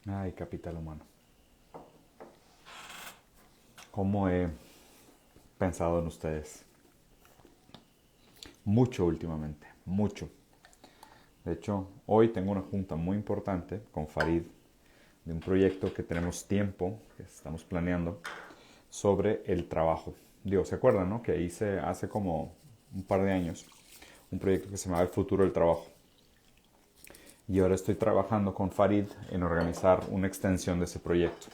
Ay, capital humano. ¿Cómo he pensado en ustedes? Mucho últimamente, mucho. De hecho, hoy tengo una junta muy importante con Farid de un proyecto que tenemos tiempo, que estamos planeando, sobre el trabajo. Digo, ¿se acuerdan, no? Que hice hace como un par de años un proyecto que se llamaba El futuro del trabajo. Y ahora estoy trabajando con Farid en organizar una extensión de ese proyecto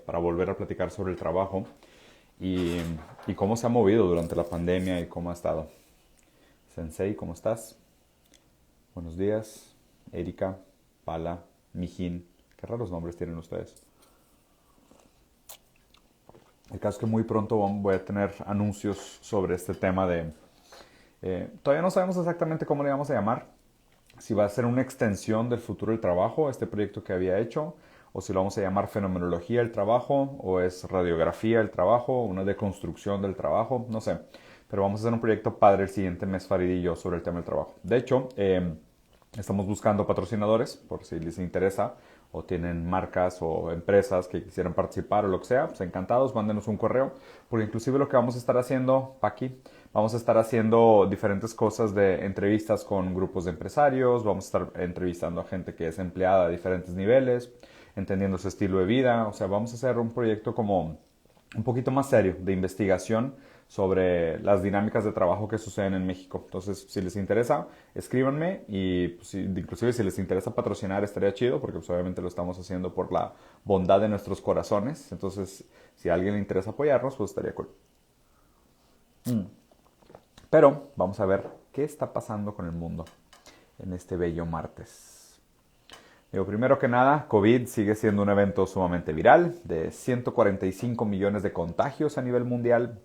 para volver a platicar sobre el trabajo y, y cómo se ha movido durante la pandemia y cómo ha estado. Sensei, ¿cómo estás? Buenos días. Erika, Pala, Mijin. Qué raros nombres tienen ustedes. El caso es que muy pronto voy a tener anuncios sobre este tema de... todavía no sabemos exactamente cómo le vamos a llamar. Si va a ser una extensión del futuro del trabajo, este proyecto que había hecho, o si lo vamos a llamar fenomenología del trabajo, o es radiografía del trabajo, una deconstrucción del trabajo, no sé. Pero vamos a hacer un proyecto padre el siguiente mes, Farid y yo, sobre el tema del trabajo. De hecho, estamos buscando patrocinadores, por si les interesa, o tienen marcas o empresas que quisieran participar o lo que sea, pues encantados, mándenos un correo, porque inclusive lo que vamos a estar haciendo, Paqui, vamos a estar haciendo diferentes cosas de entrevistas con grupos de empresarios, vamos a estar entrevistando a gente que es empleada a diferentes niveles, entendiendo su estilo de vida, o sea, vamos a hacer un proyecto como un poquito más serio de investigación sobre las dinámicas de trabajo que suceden en México. Entonces, si les interesa, escríbanme y pues, inclusive si les interesa patrocinar estaría chido porque pues, obviamente lo estamos haciendo por la bondad de nuestros corazones. Entonces, si a alguien le interesa apoyarnos, pues estaría cool. Pero vamos a ver qué está pasando con el mundo en este bello martes. Digo, primero que nada, COVID sigue siendo un evento sumamente viral, de 145 millones de contagios a nivel mundial.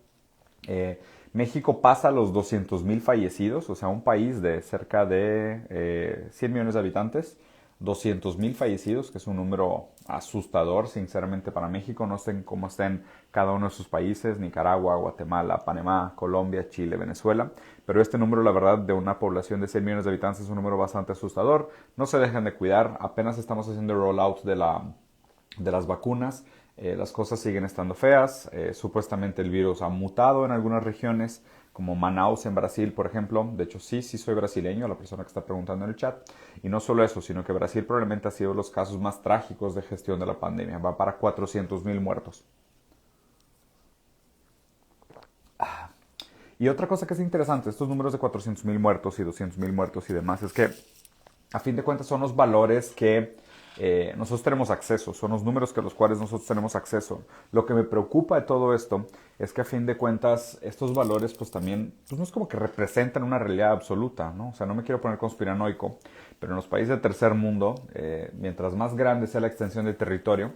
México pasa los 200.000 fallecidos, o sea, un país de cerca de 100 millones de habitantes, 200.000 fallecidos, que es un número asustador, sinceramente, para México. No sé cómo estén cada uno de sus países, Nicaragua, Guatemala, Panamá, Colombia, Chile, Venezuela, pero este número, la verdad, de una población de 100 millones de habitantes es un número bastante asustador. No se dejen de cuidar, apenas estamos haciendo el rollout de las vacunas. Las cosas siguen estando feas. Supuestamente el virus ha mutado en algunas regiones, como Manaus en Brasil, por ejemplo. De hecho, sí soy brasileño, la persona que está preguntando en el chat. Y no solo eso, sino que Brasil probablemente ha sido los casos más trágicos de gestión de la pandemia. Va para 400.000 muertos. Y otra cosa que es interesante, estos números de 400.000 muertos y 200.000 muertos y demás, es que a fin de cuentas son los valores que nosotros tenemos acceso, son los números que los cuales nosotros tenemos acceso. Lo que me preocupa de todo esto es que a fin de cuentas estos valores pues también, pues no es como que representan una realidad absoluta, ¿no? O sea, no me quiero poner conspiranoico, pero en los países del tercer mundo, mientras más grande sea la extensión del territorio,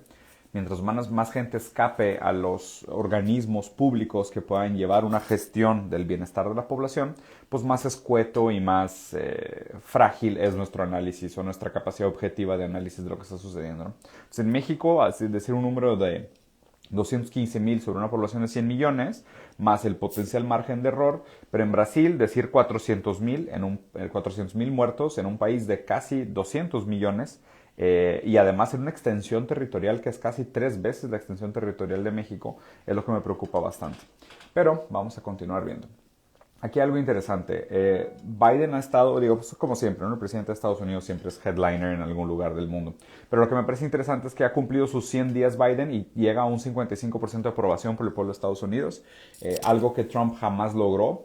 mientras más gente escape a los organismos públicos que puedan llevar una gestión del bienestar de la población, pues más escueto y más frágil es nuestro análisis o nuestra capacidad objetiva de análisis de lo que está sucediendo, ¿no? Pues en México, así decir un número de 215.000 sobre una población de 100 millones, más el potencial margen de error, pero en Brasil decir 400.000 400.000 muertos en un país de casi 200 millones, y además en una extensión territorial que es casi 3 veces la extensión territorial de México, es lo que me preocupa bastante. Pero vamos a continuar viendo. Aquí hay algo interesante. Biden ha estado, digo, pues como siempre, ¿no? El presidente de Estados Unidos siempre es headliner en algún lugar del mundo. Pero lo que me parece interesante es que ha cumplido sus 100 días Biden y llega a un 55% de aprobación por el pueblo de Estados Unidos. Algo que Trump jamás logró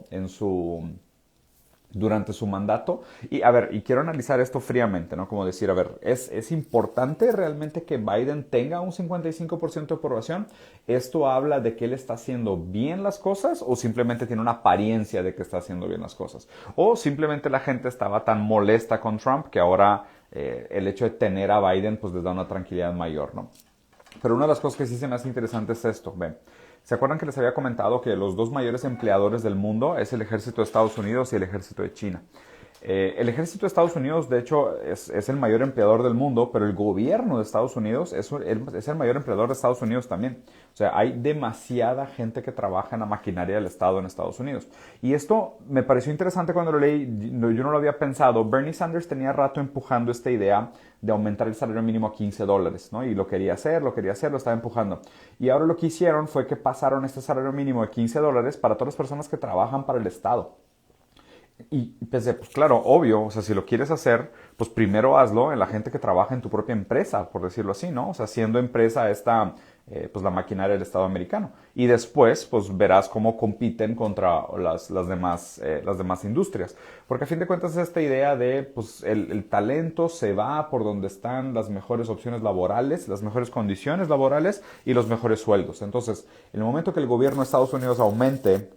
durante su mandato. Y a ver, y quiero analizar esto fríamente, ¿no? Como decir, a ver, ¿es importante realmente que Biden tenga un 55% de aprobación? ¿Esto habla de que él está haciendo bien las cosas o simplemente tiene una apariencia de que está haciendo bien las cosas? O simplemente la gente estaba tan molesta con Trump que ahora el hecho de tener a Biden pues les da una tranquilidad mayor, ¿no? Pero una de las cosas que sí se me hace interesante es esto, ven. ¿Se acuerdan que les había comentado que los dos mayores empleadores del mundo es el ejército de Estados Unidos y el ejército de China? El ejército de Estados Unidos, de hecho, es el mayor empleador del mundo, pero el gobierno de Estados Unidos es el mayor empleador de Estados Unidos también. O sea, hay demasiada gente que trabaja en la maquinaria del Estado en Estados Unidos. Y esto me pareció interesante cuando lo leí, yo no lo había pensado. Bernie Sanders tenía rato empujando esta idea de aumentar el salario mínimo a $15, ¿no? Y lo quería hacer, lo estaba empujando. Y ahora lo que hicieron fue que pasaron este salario mínimo de $15 para todas las personas que trabajan para el Estado. Y pensé, pues claro, obvio, o sea, si lo quieres hacer, pues primero hazlo en la gente que trabaja en tu propia empresa, por decirlo así, ¿no? O sea, siendo empresa esta, pues la maquinaria del Estado americano. Y después, pues verás cómo compiten contra las demás industrias. Porque a fin de cuentas es esta idea de, pues el talento se va por donde están las mejores opciones laborales, las mejores condiciones laborales y los mejores sueldos. Entonces, en el momento que el gobierno de Estados Unidos aumente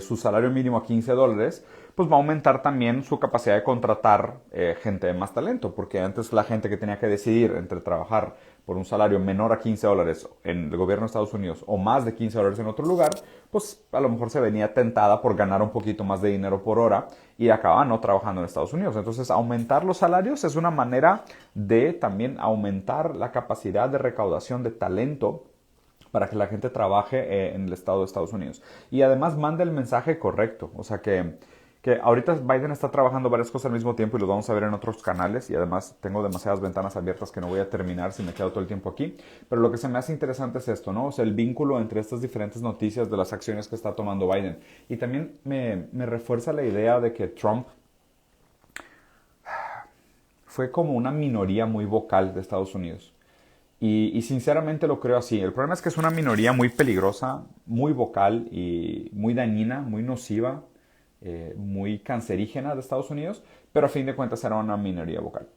su salario mínimo a $15, pues va a aumentar también su capacidad de contratar gente de más talento, porque antes la gente que tenía que decidir entre trabajar por un salario menor a $15 en el gobierno de Estados Unidos o más de $15 en otro lugar, pues a lo mejor se venía tentada por ganar un poquito más de dinero por hora y acaba no trabajando en Estados Unidos. Entonces, aumentar los salarios es una manera de también aumentar la capacidad de recaudación de talento para que la gente trabaje en el estado de Estados Unidos. Y además manda el mensaje correcto. O sea que ahorita Biden está trabajando varias cosas al mismo tiempo y los vamos a ver en otros canales. Y además tengo demasiadas ventanas abiertas que no voy a terminar si me quedo todo el tiempo aquí. Pero lo que se me hace interesante es esto, ¿no? O sea, el vínculo entre estas diferentes noticias de las acciones que está tomando Biden. Y también me refuerza la idea de que Trump fue como una minoría muy vocal de Estados Unidos. Y sinceramente lo creo así. El problema es que es una minoría muy peligrosa, muy vocal y muy dañina, muy nociva, muy cancerígena de Estados Unidos, pero a fin de cuentas era una minoría vocal.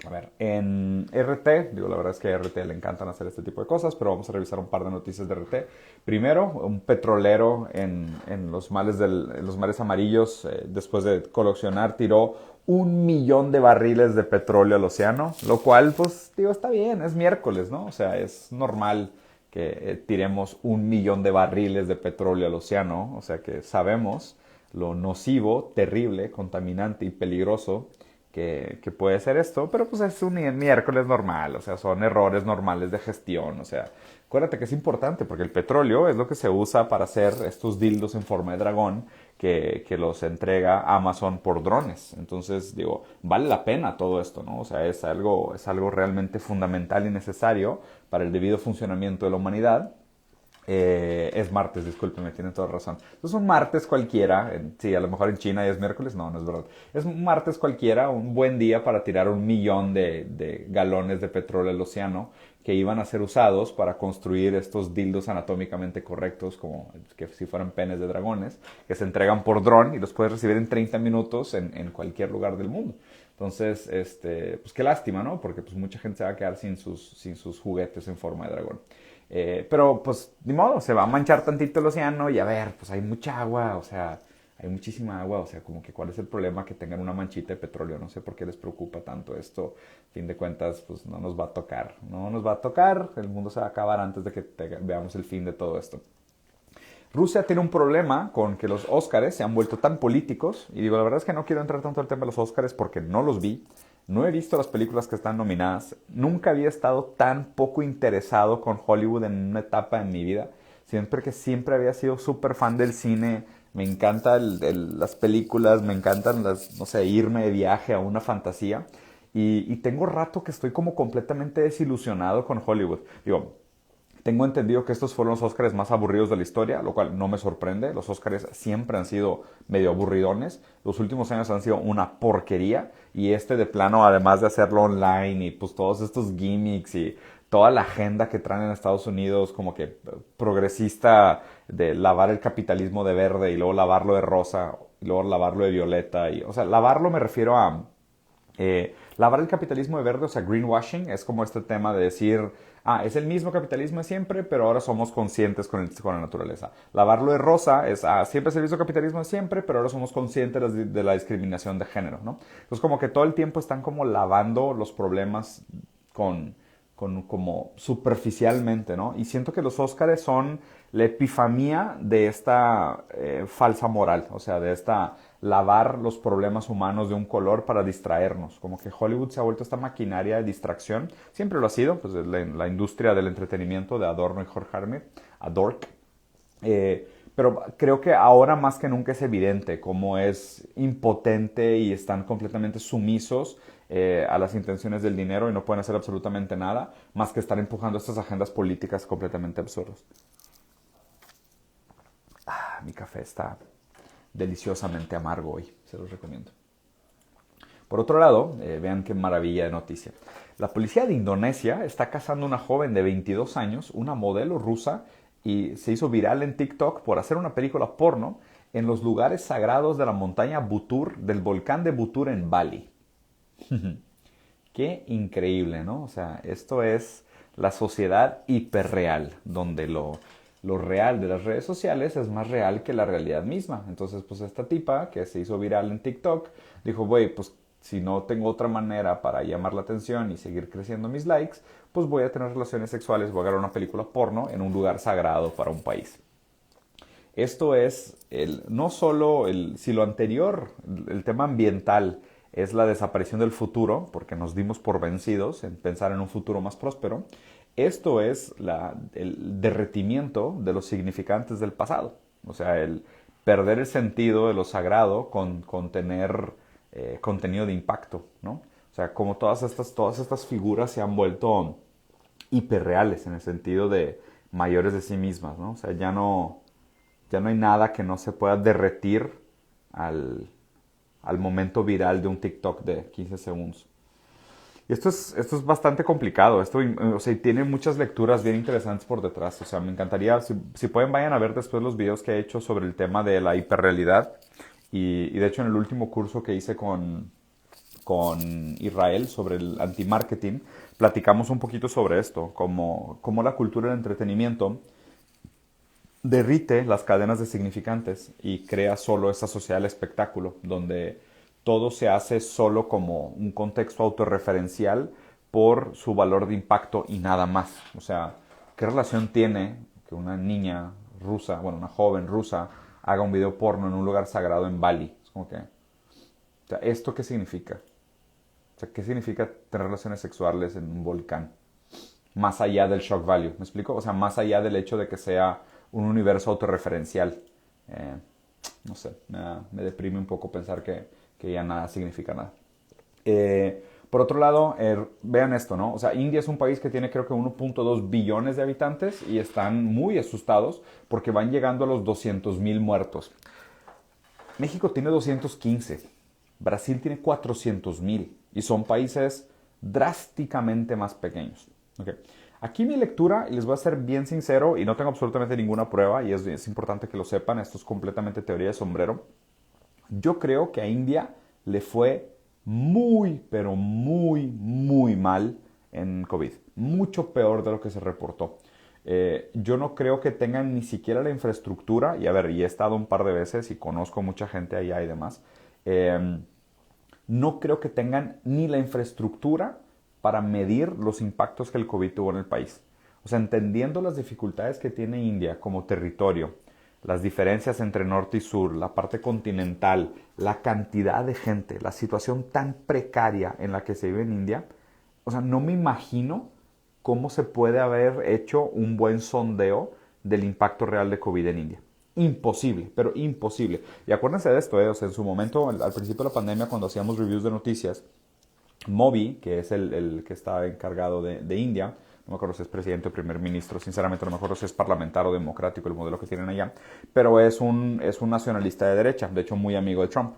A ver, en RT, digo, la verdad es que a RT le encantan hacer este tipo de cosas, pero vamos a revisar un par de noticias de RT. Primero, un petrolero en los mares amarillos, después de colisionar, tiró 1 millón de barriles de petróleo al océano, lo cual, pues, digo, está bien, es miércoles, ¿no? O sea, es normal que tiremos 1 millón de barriles de petróleo al océano, o sea que sabemos lo nocivo, terrible, contaminante y peligroso que puede ser esto, pero pues es un miércoles normal, o sea, son errores normales de gestión, o sea, acuérdate que es importante porque el petróleo es lo que se usa para hacer estos dildos en forma de dragón que los entrega Amazon por drones. Entonces, digo, vale la pena todo esto, ¿no? O sea, es algo realmente fundamental y necesario para el debido funcionamiento de la humanidad. Es martes, discúlpeme, tienen toda razón. Es un martes cualquiera, sí, a lo mejor en China ya es miércoles, no, no es verdad. Es un martes cualquiera, un buen día para tirar 1 millón de galones de petróleo al océano que iban a ser usados para construir estos dildos anatómicamente correctos, como que si fueran penes de dragones, que se entregan por dron y los puedes recibir en 30 minutos en cualquier lugar del mundo. Entonces, pues qué lástima, ¿no? Porque pues mucha gente se va a quedar sin sus juguetes en forma de dragón. Pero pues ni modo, se va a manchar tantito el océano y a ver, pues hay mucha agua, o sea, hay muchísima agua, o sea, como que cuál es el problema que tengan una manchita de petróleo, no sé por qué les preocupa tanto esto, a fin de cuentas, pues no nos va a tocar, no nos va a tocar, el mundo se va a acabar antes de que veamos el fin de todo esto. Rusia tiene un problema con que los Óscares se han vuelto tan políticos, y digo, la verdad es que no quiero entrar tanto al tema de los Óscares porque no los vi, no he visto las películas que están nominadas, nunca había estado tan poco interesado con Hollywood en una etapa en mi vida, siempre había sido súper fan del cine, me encantan las películas, me encantan no sé, irme de viaje a una fantasía, y tengo rato que estoy como completamente desilusionado con Hollywood. Digo, tengo entendido que estos fueron los Óscares más aburridos de la historia, lo cual no me sorprende. Los Óscares siempre han sido medio aburridones. Los últimos años han sido una porquería. Y de plano, además de hacerlo online y pues todos estos gimmicks y toda la agenda que traen en Estados Unidos como que progresista de lavar el capitalismo de verde y luego lavarlo de rosa y luego lavarlo de violeta. O sea, lavarlo me refiero a... lavar el capitalismo de verde, o sea, greenwashing, es como este tema de decir, es el mismo capitalismo de siempre, pero ahora somos conscientes con la naturaleza. Lavarlo de rosa es, siempre es el mismo capitalismo de siempre, pero ahora somos conscientes de la discriminación de género, ¿no? Entonces como que todo el tiempo están como lavando los problemas con como superficialmente, ¿no? Y siento que los Óscares son la epifanía de esta falsa moral, o sea, de esta lavar los problemas humanos de un color para distraernos. Como que Hollywood se ha vuelto esta maquinaria de distracción. Siempre lo ha sido, pues la industria del entretenimiento de Adorno y Jorge Hermes, Adork. Pero creo que ahora más que nunca es evidente cómo es impotente y están completamente sumisos a las intenciones del dinero y no pueden hacer absolutamente nada más que estar empujando estas agendas políticas completamente absurdas. Mi café está deliciosamente amargo hoy, se los recomiendo. Por otro lado, vean qué maravilla de noticia. La policía de Indonesia está cazando a una joven de 22 años, una modelo rusa, y se hizo viral en TikTok por hacer una película porno en los lugares sagrados de la montaña Butur, del volcán de Butur en Bali. Qué increíble, ¿no? O sea, esto es la sociedad hiperreal, donde lo real de las redes sociales es más real que la realidad misma. Entonces, pues esta tipa que se hizo viral en TikTok dijo, güey, pues si no tengo otra manera para llamar la atención y seguir creciendo mis likes, pues voy a tener relaciones sexuales, voy a grabar una película porno en un lugar sagrado para un país. Esto es no solo si lo anterior, el tema ambiental, es la desaparición del futuro, porque nos dimos por vencidos en pensar en un futuro más próspero. Esto es el derretimiento de los significantes del pasado. O sea, el perder el sentido de lo sagrado con tener contenido de impacto, ¿no? O sea, como todas estas figuras se han vuelto hiperreales en el sentido de mayores de sí mismas, ¿no? O sea, ya no hay nada que no se pueda derretir al momento viral de un TikTok de 15 segundos. Y esto es bastante complicado. O sea, tiene muchas lecturas bien interesantes por detrás. O sea, me encantaría, si pueden, vayan a ver después los videos que he hecho sobre el tema de la hiperrealidad. Y de hecho, en el último curso que hice con Israel sobre el anti-marketing, platicamos un poquito sobre esto, cómo la cultura del entretenimiento derrite las cadenas de significantes y crea solo esa sociedad del espectáculo, donde todo se hace solo como un contexto autorreferencial por su valor de impacto y nada más. O sea, ¿qué relación tiene que una niña rusa, bueno, una joven rusa, haga un video porno en un lugar sagrado en Bali? Es como que, o sea, ¿esto qué significa? O sea, ¿qué significa tener relaciones sexuales en un volcán? Más allá del shock value, ¿me explico? O sea, más allá del hecho de que sea un universo autorreferencial. No sé, me deprime un poco pensar que ya nada significa nada. Por otro lado, vean esto, ¿no? O sea, India es un país que tiene creo que 1.2 billones de habitantes y están muy asustados porque van llegando a los 200,000 muertos. México tiene 215, Brasil tiene 400,000 y son países drásticamente más pequeños. Okay. Aquí mi lectura, y les voy a ser bien sincero, y no tengo absolutamente ninguna prueba, y es importante que lo sepan, esto es completamente teoría de sombrero. Yo creo que a India le fue muy, pero muy, muy mal en COVID. Mucho peor de lo que se reportó. Yo no creo que tengan ni siquiera la infraestructura, y a ver, y he estado un par de veces y conozco mucha gente allá y demás, no creo que tengan ni la infraestructura para medir los impactos que el COVID tuvo en el país. O sea, entendiendo las dificultades que tiene India como territorio, las diferencias entre norte y sur, la parte continental, la cantidad de gente, la situación tan precaria en la que se vive en India, o sea, no me imagino cómo se puede haber hecho un buen sondeo del impacto real de COVID en India. Imposible, pero imposible. Y acuérdense de esto, o sea, en su momento, al principio de la pandemia, cuando hacíamos reviews de noticias, Modi, que es el que está encargado de India, no me acuerdo si es presidente o primer ministro, sinceramente no me acuerdo si es parlamentar o democrático el modelo que tienen allá, pero es un nacionalista de derecha, de hecho muy amigo de Trump.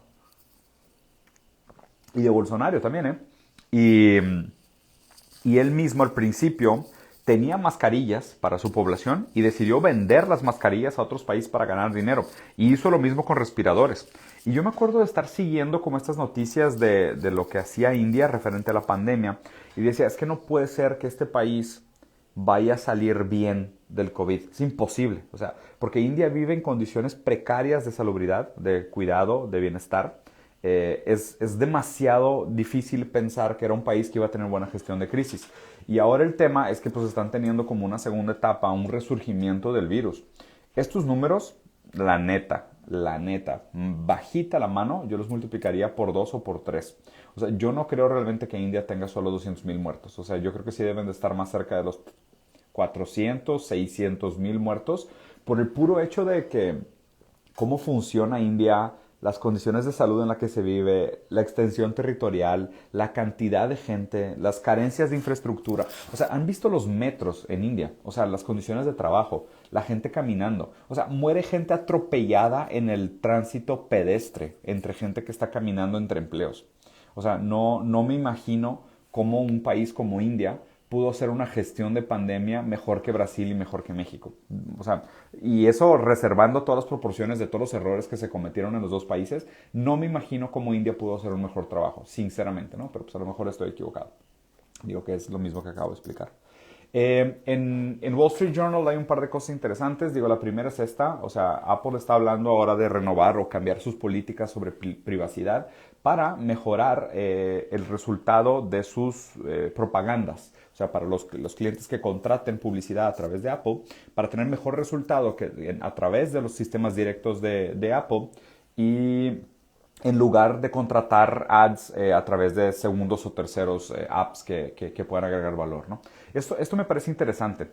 Y de Bolsonaro también, ¿eh? Y él mismo al principio tenía mascarillas para su población y decidió vender las mascarillas a otros países para ganar dinero. Y hizo lo mismo con respiradores. Y yo me acuerdo de estar siguiendo como estas noticias de lo que hacía India referente a la pandemia. Y decía, es que no puede ser que este país vaya a salir bien del COVID. Es imposible. O sea, porque India vive en condiciones precarias de salubridad, de cuidado, de bienestar. es demasiado difícil pensar que era un país que iba a tener buena gestión de crisis. Y ahora el tema es que pues están teniendo como una segunda etapa, un resurgimiento del virus. Estos números, la neta, bajita la mano, yo los multiplicaría por 2 o por 3. O sea, yo no creo realmente que India tenga solo 200,000 muertos. O sea, yo creo que sí deben de estar más cerca de los 400, 600,000 muertos por el puro hecho de que cómo funciona India, las condiciones de salud en las que se vive, la extensión territorial, la cantidad de gente, las carencias de infraestructura. O sea, han visto los metros en India, o sea, las condiciones de trabajo, la gente caminando. O sea, muere gente atropellada en el tránsito pedestre entre gente que está caminando entre empleos. O sea, no me imagino cómo un país como India pudo hacer una gestión de pandemia mejor que Brasil y mejor que México. O sea, y eso reservando todas las proporciones de todos los errores que se cometieron en los dos países, no me imagino cómo India pudo hacer un mejor trabajo, sinceramente, ¿no? Pero pues a lo mejor estoy equivocado. Digo que es lo mismo que acabo de explicar. En Wall Street Journal hay un par de cosas interesantes. Digo, la primera es esta. O sea, Apple está hablando ahora de renovar o cambiar sus políticas sobre privacidad para mejorar el resultado de sus propagandas. O sea, para los clientes que contraten publicidad a través de Apple, para tener mejor resultado que a través de los sistemas directos de Apple y en lugar de contratar ads a través de segundos o terceros apps que puedan agregar valor, ¿no? Esto me parece interesante.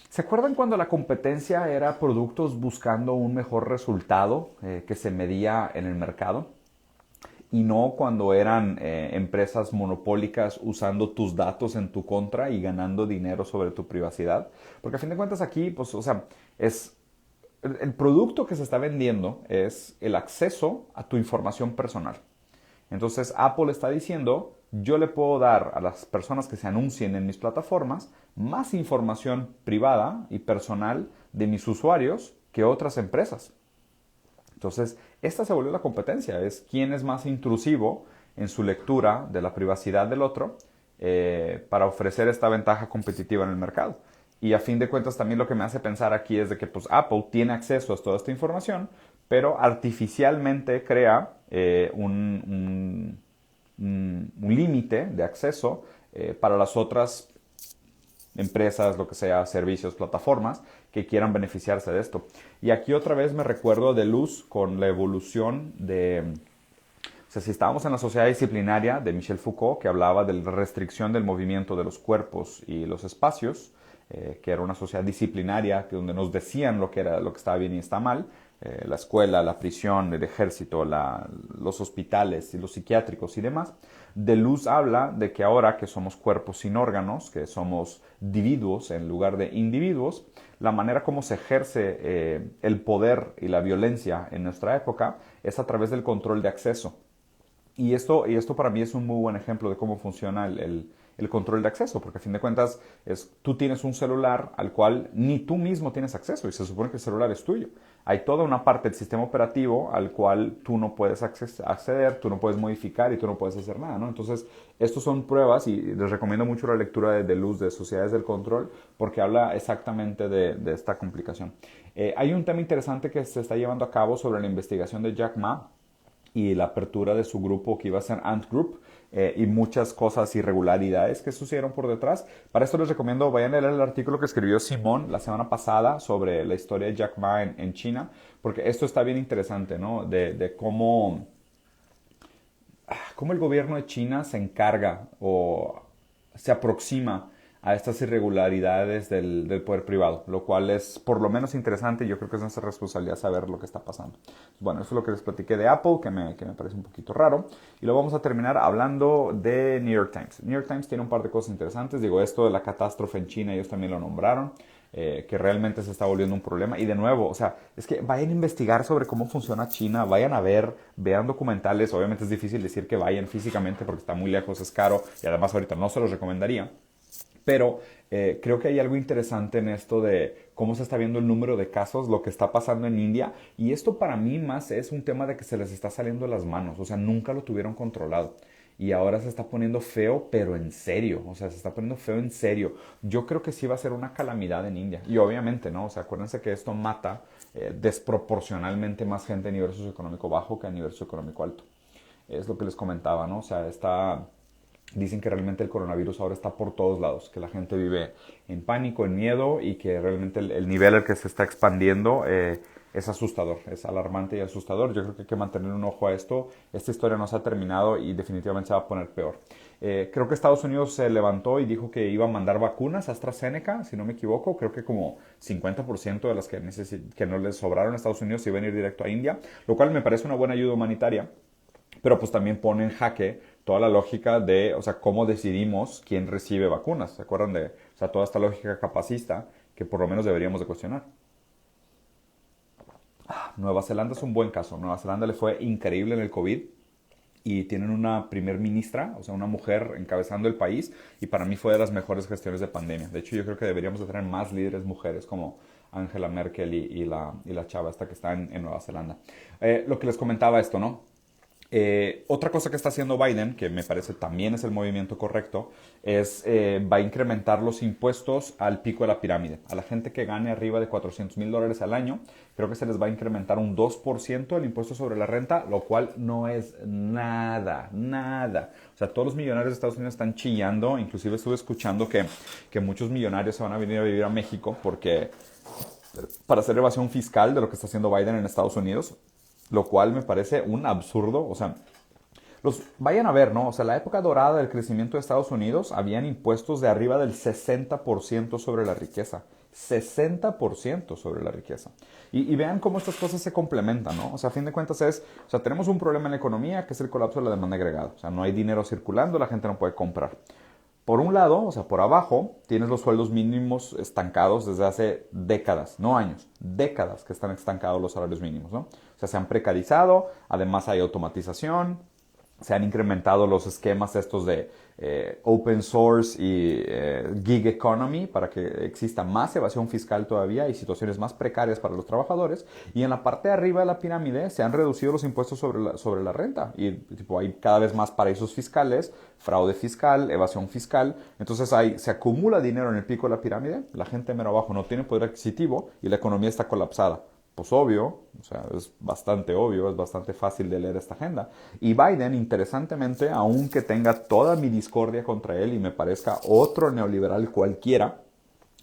¿Se acuerdan cuando la competencia era productos buscando un mejor resultado que se medía en el mercado? Y no cuando eran empresas monopólicas usando tus datos en tu contra y ganando dinero sobre tu privacidad. Porque a fin de cuentas aquí, pues, o sea, es el producto que se está vendiendo es el acceso a tu información personal. Entonces Apple está diciendo, yo le puedo dar a las personas que se anuncien en mis plataformas más información privada y personal de mis usuarios que otras empresas. Entonces, esta se volvió la competencia, es quién es más intrusivo en su lectura de la privacidad del otro para ofrecer esta ventaja competitiva en el mercado. Y a fin de cuentas también lo que me hace pensar aquí es de que pues, Apple tiene acceso a toda esta información, pero artificialmente crea un límite de acceso para las otras empresas, lo que sea, servicios, plataformas que quieran beneficiarse de esto. Y aquí otra vez me recuerdo de Luz con la evolución de... O sea, si estábamos en la sociedad disciplinaria de Michel Foucault, que hablaba de la restricción del movimiento de los cuerpos y los espacios, que era una sociedad disciplinaria, que donde nos decían lo que estaba bien y está mal, la escuela, la prisión, el ejército, los hospitales y los psiquiátricos y demás. Deleuze habla de que ahora que somos cuerpos sin órganos, que somos individuos en lugar de individuos, la manera como se ejerce el poder y la violencia en nuestra época es a través del control de acceso. Y esto para mí es un muy buen ejemplo de cómo funciona el control de acceso, porque a fin de cuentas tú tienes un celular al cual ni tú mismo tienes acceso y se supone que el celular es tuyo. Hay toda una parte del sistema operativo al cual tú no puedes acceder, tú no puedes modificar y tú no puedes hacer nada, ¿no? Entonces, estos son pruebas y les recomiendo mucho la lectura de Deleuze de Sociedades del Control porque habla exactamente de esta complicación. Hay un tema interesante que se está llevando a cabo sobre la investigación de Jack Ma y la apertura de su grupo que iba a ser Ant Group y muchas cosas, irregularidades que sucedieron por detrás. Para esto les recomiendo, vayan a leer el artículo que escribió Simón la semana pasada sobre la historia de Jack Ma en China, porque esto está bien interesante, ¿no? De cómo el gobierno de China se encarga o se aproxima a estas irregularidades del poder privado, lo cual es por lo menos interesante y yo creo que es nuestra responsabilidad saber lo que está pasando. Bueno, eso es lo que les platiqué de Apple, que me parece un poquito raro. Y luego vamos a terminar hablando de New York Times. New York Times tiene un par de cosas interesantes. Digo, esto de la catástrofe en China, ellos también lo nombraron. Que realmente se está volviendo un problema. Y de nuevo, o sea, es que vayan a investigar sobre cómo funciona China, vayan a ver, vean documentales. Obviamente es difícil decir que vayan físicamente porque está muy lejos, es caro y además ahorita no se los recomendaría. Pero creo que hay algo interesante en esto de cómo se está viendo el número de casos, lo que está pasando en India. Y esto para mí más es un tema de que se les está saliendo de las manos. O sea, nunca lo tuvieron controlado. Y ahora se está poniendo feo, pero en serio. O sea, se está poniendo feo en serio. Yo creo que sí va a ser una calamidad en India. Y obviamente, ¿no? O sea, acuérdense que esto mata desproporcionalmente más gente a nivel socioeconómico bajo que a nivel socioeconómico alto. es lo que les comentaba, ¿no? O sea, dicen que realmente el coronavirus ahora está por todos lados, que la gente vive en pánico, en miedo y que realmente el nivel al que se está expandiendo es asustador, es alarmante y asustador. Yo creo que hay que mantener un ojo a esto. Esta historia no se ha terminado y definitivamente se va a poner peor. Creo que Estados Unidos se levantó y dijo que iba a mandar vacunas a AstraZeneca, si no me equivoco. Creo que como 50% de las que no les sobraron a Estados Unidos iban a ir directo a India, lo cual me parece una buena ayuda humanitaria. Pero pues también pone en jaque toda la lógica de, o sea, cómo decidimos quién recibe vacunas. ¿Se acuerdan de, o sea, toda esta lógica capacista que por lo menos deberíamos de cuestionar? Nueva Zelanda es un buen caso. Nueva Zelanda le fue increíble en el COVID y tienen una primer ministra, o sea, una mujer encabezando el país y para mí fue de las mejores gestiones de pandemia. De hecho, yo creo que deberíamos de tener más líderes mujeres como Angela Merkel y la chava esta que está en Nueva Zelanda. Lo que les comentaba esto, ¿no? Otra cosa que está haciendo Biden, que me parece también es el movimiento correcto, es va a incrementar los impuestos al pico de la pirámide. A la gente que gane arriba de $400,000 al año, creo que se les va a incrementar un 2% el impuesto sobre la renta, lo cual no es nada, nada. O sea, todos los millonarios de Estados Unidos están chillando, inclusive estuve escuchando que muchos millonarios se van a venir a vivir a México porque para hacer evasión fiscal de lo que está haciendo Biden en Estados Unidos, lo cual me parece un absurdo. O sea, vayan a ver, ¿no? O sea, la época dorada del crecimiento de Estados Unidos habían impuestos de arriba del 60% sobre la riqueza. 60% sobre la riqueza. Y vean cómo estas cosas se complementan, ¿no? O sea, a fin de cuentas o sea, tenemos un problema en la economía que es el colapso de la demanda agregada. O sea, no hay dinero circulando, la gente no puede comprar. Por un lado, o sea, por abajo, tienes los sueldos mínimos estancados desde hace décadas, no años, décadas que están estancados los salarios mínimos, ¿no? O sea, se han precarizado, además hay automatización, se han incrementado los esquemas estos de open source y gig economy para que exista más evasión fiscal todavía y situaciones más precarias para los trabajadores. Y en la parte de arriba de la pirámide se han reducido los impuestos sobre la renta. Y tipo, hay cada vez más paraísos fiscales, fraude fiscal, evasión fiscal. Entonces se acumula dinero en el pico de la pirámide, la gente mero abajo no tiene poder adquisitivo y la economía está colapsada. Pues obvio, o sea, es bastante obvio, es bastante fácil de leer esta agenda. Y Biden, interesantemente, aunque tenga toda mi discordia contra él y me parezca otro neoliberal cualquiera,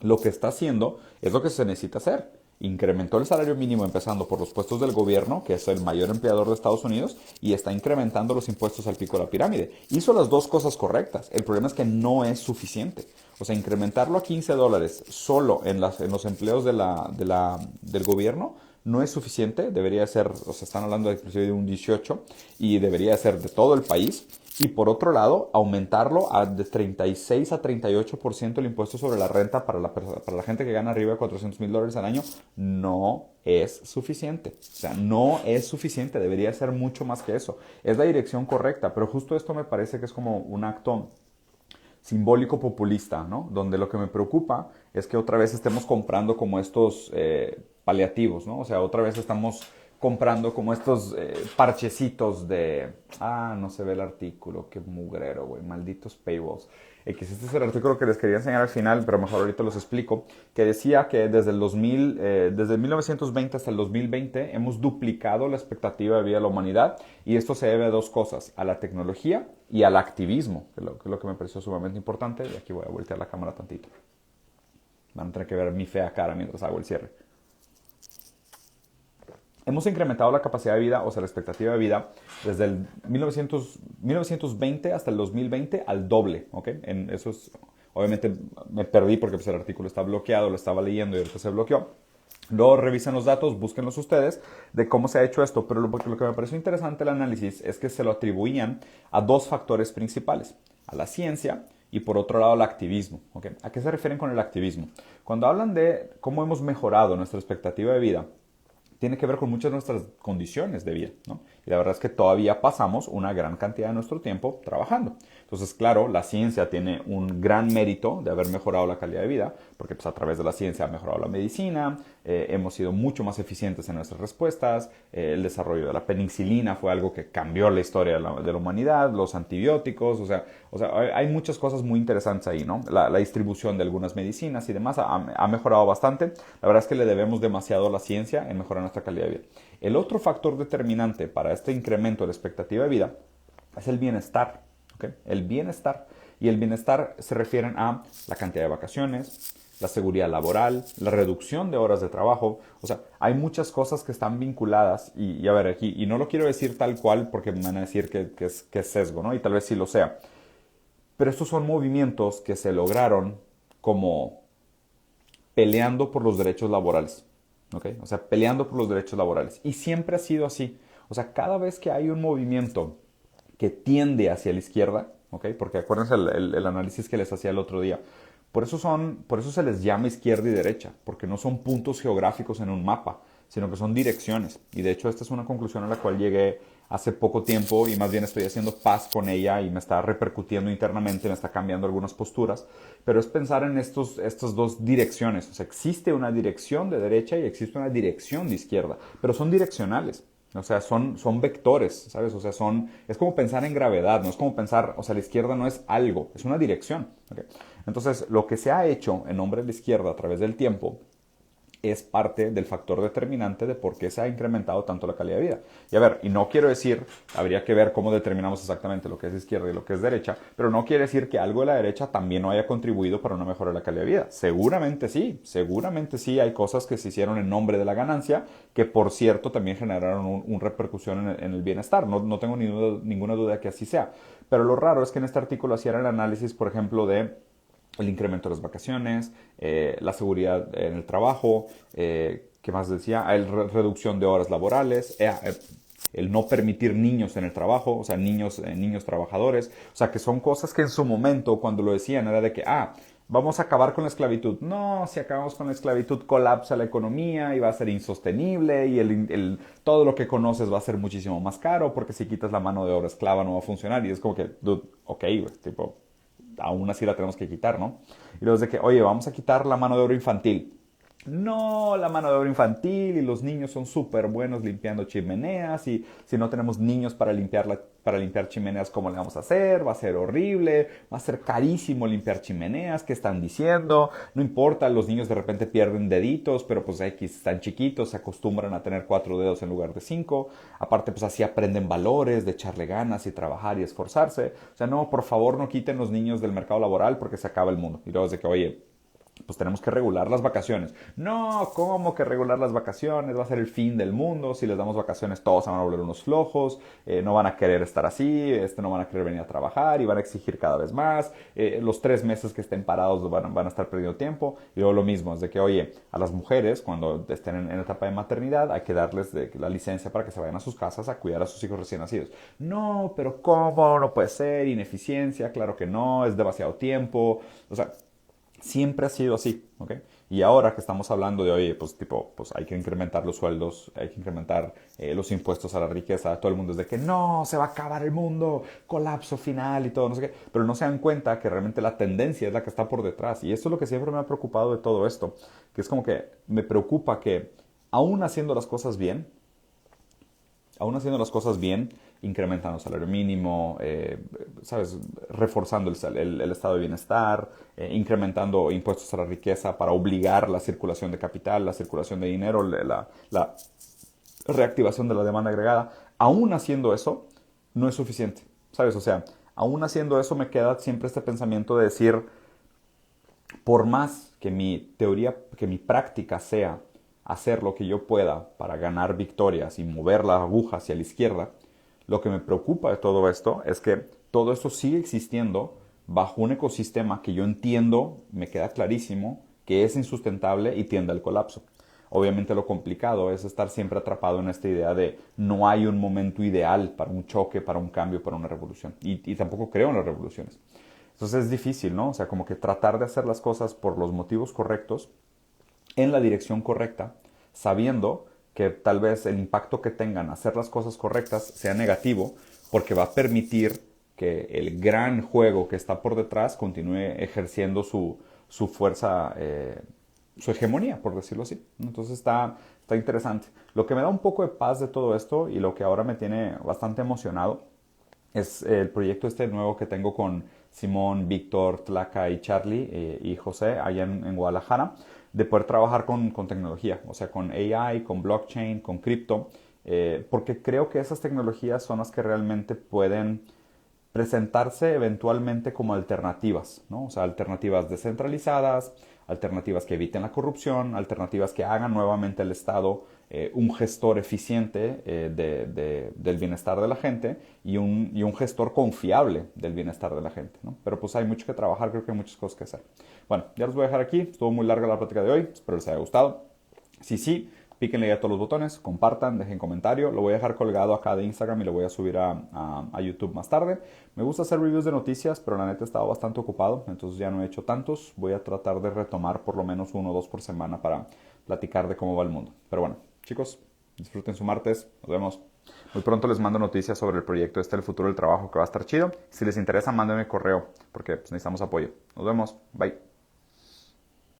lo que está haciendo es lo que se necesita hacer. Incrementó el salario mínimo empezando por los puestos del gobierno, que es el mayor empleador de Estados Unidos, y está incrementando los impuestos al pico de la pirámide. Hizo las dos cosas correctas. El problema es que no es suficiente. O sea, incrementarlo a $15 solo en los empleos del gobierno no es suficiente. Debería ser, o sea, están hablando inclusive de un 18 y debería ser de todo el país. Y por otro lado, aumentarlo de 36 a 38% el impuesto sobre la renta para la gente que gana arriba de $400,000 al año no es suficiente. O sea, no es suficiente, debería ser mucho más que eso. Es la dirección correcta, pero justo esto me parece que es como un acto simbólico populista, ¿no? Donde lo que me preocupa es que otra vez estemos comprando como estos paliativos, ¿no? O sea, otra vez estamos comprando como estos parchecitos de... no se ve el artículo, qué mugrero, güey, malditos paywalls. Este es el artículo que les quería enseñar al final, pero mejor ahorita los explico, que decía que desde el 1920 hasta el 2020 hemos duplicado la expectativa de vida de la humanidad y esto se debe a dos cosas, a la tecnología y al activismo, que es lo que me pareció sumamente importante, y aquí voy a voltear la cámara tantito. Van a tener que ver mi fea cara mientras hago el cierre. Hemos incrementado la capacidad de vida, o sea, la expectativa de vida, desde el 1920 hasta el 2020 al doble, ¿ok? Eso es, obviamente me perdí porque pues, el artículo está bloqueado, lo estaba leyendo y ahorita se bloqueó. Luego revisen los datos, búsquenlos ustedes de cómo se ha hecho esto, pero lo que me pareció interesante el análisis es que se lo atribuían a dos factores principales, a la ciencia y por otro lado al activismo, ¿ok? ¿A qué se refieren con el activismo? Cuando hablan de cómo hemos mejorado nuestra expectativa de vida, tiene que ver con muchas de nuestras condiciones de vida, ¿no? Y la verdad es que todavía pasamos una gran cantidad de nuestro tiempo trabajando. Entonces, claro, la ciencia tiene un gran mérito de haber mejorado la calidad de vida, porque pues, a través de la ciencia ha mejorado la medicina, hemos sido mucho más eficientes en nuestras respuestas, el desarrollo de la penicilina fue algo que cambió la historia de la humanidad, los antibióticos, o sea, hay muchas cosas muy interesantes ahí, ¿no? La distribución de algunas medicinas y demás ha mejorado bastante. La verdad es que le debemos demasiado a la ciencia en mejorar nuestra calidad de vida. El otro factor determinante para este incremento de la expectativa de vida es el bienestar, ¿ok? El bienestar. Y el bienestar se refieren a la cantidad de vacaciones, la seguridad laboral, la reducción de horas de trabajo. O sea, hay muchas cosas que están vinculadas y a ver, aquí, y no lo quiero decir tal cual porque me van a decir que es sesgo, ¿no? Y tal vez sí lo sea. Pero estos son movimientos que se lograron como peleando por los derechos laborales. ¿Ok? O sea, peleando por los derechos laborales. Y siempre ha sido así. O sea, cada vez que hay un movimiento que tiende hacia la izquierda, ¿ok? Porque acuérdense el análisis que les hacía el otro día. Por eso se les llama izquierda y derecha, porque no son puntos geográficos en un mapa, sino que son direcciones. Y de hecho esta es una conclusión a la cual llegué hace poco tiempo y más bien estoy haciendo paz con ella y me está repercutiendo internamente, me está cambiando algunas posturas, pero es pensar en estas dos direcciones. O sea, existe una dirección de derecha y existe una dirección de izquierda, pero son direccionales. O sea, son vectores, ¿sabes? O sea, es como pensar en gravedad, no es como pensar, o sea, la izquierda no es algo, es una dirección. ¿Okay? Entonces, lo que se ha hecho en nombre de la izquierda a través del tiempo es parte del factor determinante de por qué se ha incrementado tanto la calidad de vida. Y a ver, y no quiero decir, habría que ver cómo determinamos exactamente lo que es izquierda y lo que es derecha, pero no quiere decir que algo de la derecha también no haya contribuido para una mejora de la calidad de vida. Seguramente sí hay cosas que se hicieron en nombre de la ganancia, que por cierto también generaron un repercusión en el bienestar. No tengo ninguna duda que así sea. Pero lo raro es que en este artículo hacían el análisis, por ejemplo, de el incremento de las vacaciones, la seguridad en el trabajo, ¿qué más decía? Reducción de horas laborales, el no permitir niños en el trabajo, o sea, niños trabajadores, o sea, que son cosas que en su momento, cuando lo decían, era de que, vamos a acabar con la esclavitud. No, si acabamos con la esclavitud, colapsa la economía y va a ser insostenible y todo lo que conoces va a ser muchísimo más caro porque si quitas la mano de obra esclava no va a funcionar. Y es como que, dude, ok, tipo, aún así la tenemos que quitar, ¿no? Y luego es de que, oye, vamos a quitar la mano de obra infantil. No, la mano de obra infantil y los niños son súper buenos limpiando chimeneas y si no tenemos niños para limpiar chimeneas, ¿cómo le vamos a hacer? Va a ser horrible, va a ser carísimo limpiar chimeneas, ¿qué están diciendo? No importa, los niños de repente pierden deditos, pero pues X están chiquitos, se acostumbran a tener 4 dedos en lugar de 5. Aparte, pues así aprenden valores de echarle ganas y trabajar y esforzarse. O sea, no, por favor no quiten los niños del mercado laboral porque se acaba el mundo. Y luego es de que, oye, pues tenemos que regular las vacaciones. No, ¿cómo que regular las vacaciones? Va a ser el fin del mundo. Si les damos vacaciones, todos se van a volver unos flojos. No van a querer estar así. No van a querer venir a trabajar y van a exigir cada vez más. Los 3 meses que estén parados van a estar perdiendo tiempo. Y luego lo mismo, es de que, oye, a las mujeres, cuando estén en etapa de maternidad, hay que darles la licencia para que se vayan a sus casas a cuidar a sus hijos recién nacidos. No, pero ¿cómo? No puede ser. Ineficiencia, claro que no. Es demasiado tiempo. O sea, siempre ha sido así, ¿ok? Y ahora que estamos hablando de, oye, pues tipo, pues hay que incrementar los sueldos, hay que incrementar los impuestos a la riqueza, todo el mundo es de que no, se va a acabar el mundo, colapso final y todo, no sé qué, pero no se dan cuenta que realmente la tendencia es la que está por detrás. Y eso es lo que siempre me ha preocupado de todo esto, que es como que me preocupa que aún haciendo las cosas bien, incrementando el salario mínimo, ¿sabes? Reforzando el estado de bienestar, incrementando impuestos a la riqueza para obligar la circulación de capital, la circulación de dinero, la reactivación de la demanda agregada. Aún haciendo eso, no es suficiente, ¿sabes? O sea, aún haciendo eso me queda siempre este pensamiento de decir, por más que mi teoría, que mi práctica sea hacer lo que yo pueda para ganar victorias y mover la aguja hacia la izquierda, lo que me preocupa de todo esto es que todo esto sigue existiendo bajo un ecosistema que yo entiendo, me queda clarísimo, que es insustentable y tiende al colapso. Obviamente lo complicado es estar siempre atrapado en esta idea de no hay un momento ideal para un choque, para un cambio, para una revolución. Y tampoco creo en las revoluciones. Entonces es difícil, ¿no? O sea, como que tratar de hacer las cosas por los motivos correctos, en la dirección correcta, sabiendo que tal vez el impacto que tengan hacer las cosas correctas sea negativo, porque va a permitir que el gran juego que está por detrás continúe ejerciendo su fuerza, su hegemonía, por decirlo así. Entonces está interesante. Lo que me da un poco de paz de todo esto y lo que ahora me tiene bastante emocionado es el proyecto este nuevo que tengo con Simón, Víctor, Tlaca y Charlie y José allá en Guadalajara, de poder trabajar con tecnología, o sea, con AI, con blockchain, con cripto, porque creo que esas tecnologías son las que realmente pueden presentarse eventualmente como alternativas, ¿no? O sea, alternativas descentralizadas, alternativas que eviten la corrupción, alternativas que hagan nuevamente el Estado un gestor eficiente del bienestar de la gente y un gestor confiable del bienestar de la gente, ¿no? Pero pues hay mucho que trabajar, creo que hay muchas cosas que hacer. Bueno, ya los voy a dejar aquí, estuvo muy larga la plática de hoy, espero les haya gustado. Si sí, píquenle ya a todos los botones, compartan, dejen comentario. Lo voy a dejar colgado acá de Instagram y lo voy a subir a YouTube más tarde. Me gusta hacer reviews de noticias, pero la neta he estado bastante ocupado, entonces ya no he hecho tantos. Voy a tratar de retomar por lo menos 1 o 2 por semana para platicar de cómo va el mundo. Pero bueno, chicos, disfruten su martes. Nos vemos. Muy pronto les mando noticias sobre el proyecto El futuro del trabajo, que va a estar chido. Si les interesa, mándenme correo, porque pues, necesitamos apoyo. Nos vemos. Bye.